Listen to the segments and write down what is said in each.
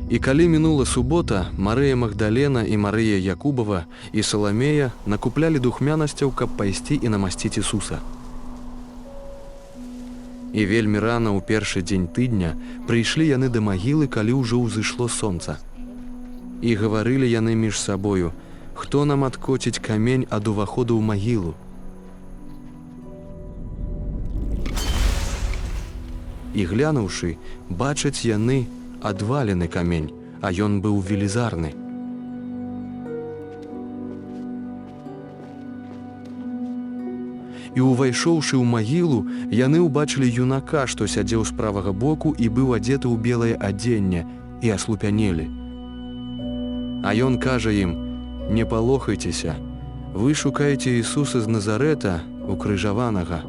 І калі мінула субота, Марыя Магдалена і Марыя Якубава і Саламея накуплялі духмянасцяў, каб пайсці і намасціць Ісуса. І вельмі рана ў першы дзень тыдня прыйшлі яны да магілы, калі ўжо ўзышло сонца. І гаварылі яны між сабою: «Хто нам адкоціць камень ад уваходу ў магілу?» І глянуўшы, бачаць яны адвалены камень, а ён быў велізарны. І увайшоўшы ў магілу, яны ўбачылі юнака, што сядзеў з правага боку і быў адзеты ў белае адзенне, і аслупянелі. А ён кажа ім: «Не палохайцеся, вы шукаеце Ісуса з Назарэта, укрыжаванага.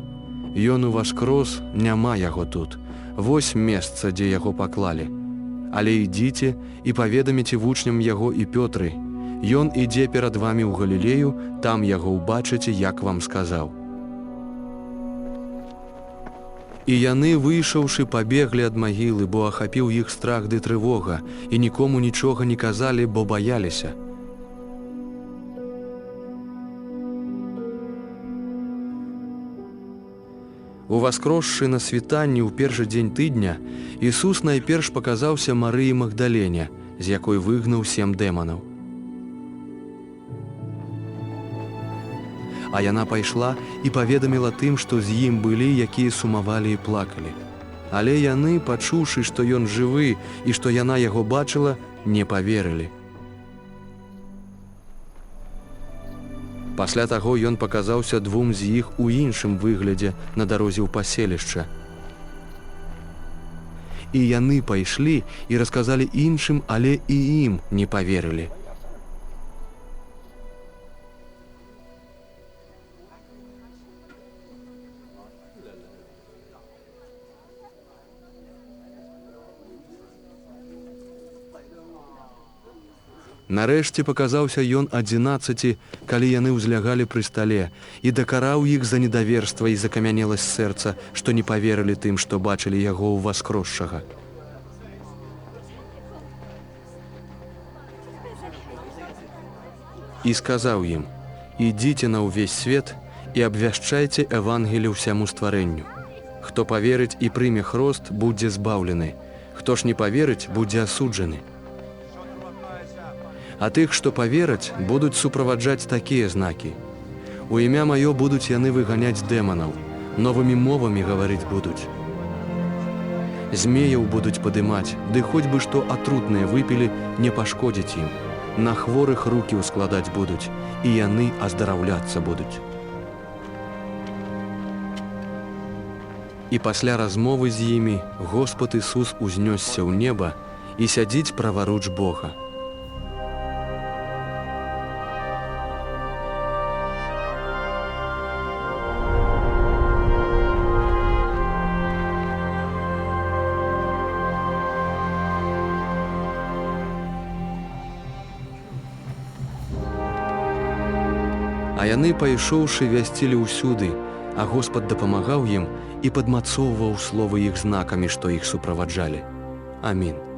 Ён уваскрос, няма яго тут. Вось месца, дзе яго паклалі. Але ідзіце і паведаміце вучням яго і Пётры. Ён ідзе перад вамі ў Галілею, там яго ўбачыце, як вам сказаў». І яны, выйшаўшы, пабеглі ад магілы, бо ахапіў іх страх ды трывога, і нікому нічога не казалі, бо баяліся. Уваскросшы на світанні ў першы дзень тыдня, Ісус найперш паказаўся Марыі Магдалене, з якой выгнаў 7 дэманаў. А яна пайшла і паведаміла тым, што з ім былі, якія сумавалі і плакалі. Але яны, пачуўшы, што ён жывы і што яна яго бачыла, не паверылі. Пасля таго ён паказаўся 2 з іх у іншым выглядзе на дарозе ў паселішча. І яны пайшлі і расказалі іншым, але і ім не паверылі. Нарэшце паказаўся ён 11, калі яны ўзлягалі пры стале, і дакараў іх за недаверства і закамянеласць сэрца, што не паверылі тым, што бачылі яго ўваскросшага. І сказаў ім: «Ідзіце на ўвесь свет і абвяшчайце Евангелие ўсяму стварэнню. Хто паверыць і прыме хрост, будзе збаўлены. Хто ж не паверыць, будзе асуджаны. А тых, што павераць, будуць суправаджаць такія знакі. У імя маё будуць яны выганяць дэманаў, новымі мовамі гаварыць будуць. Змеяў будуць падымаць, ды хоць бы што атрутнае выпілі, не пашкодзіць ім. На хворых рукі ўскладаць будуць, і яны аздараўляцца будуць». І пасля размовы з імі Господ Ісус узнёсся ў неба і сядзіць праваруч Бога. А яны, пайшоўшы, вясцілі ўсюды, а Господ дапамагаў ім і падмацоўваў словы іх знакамі, што іх суправаджалі. Амінь.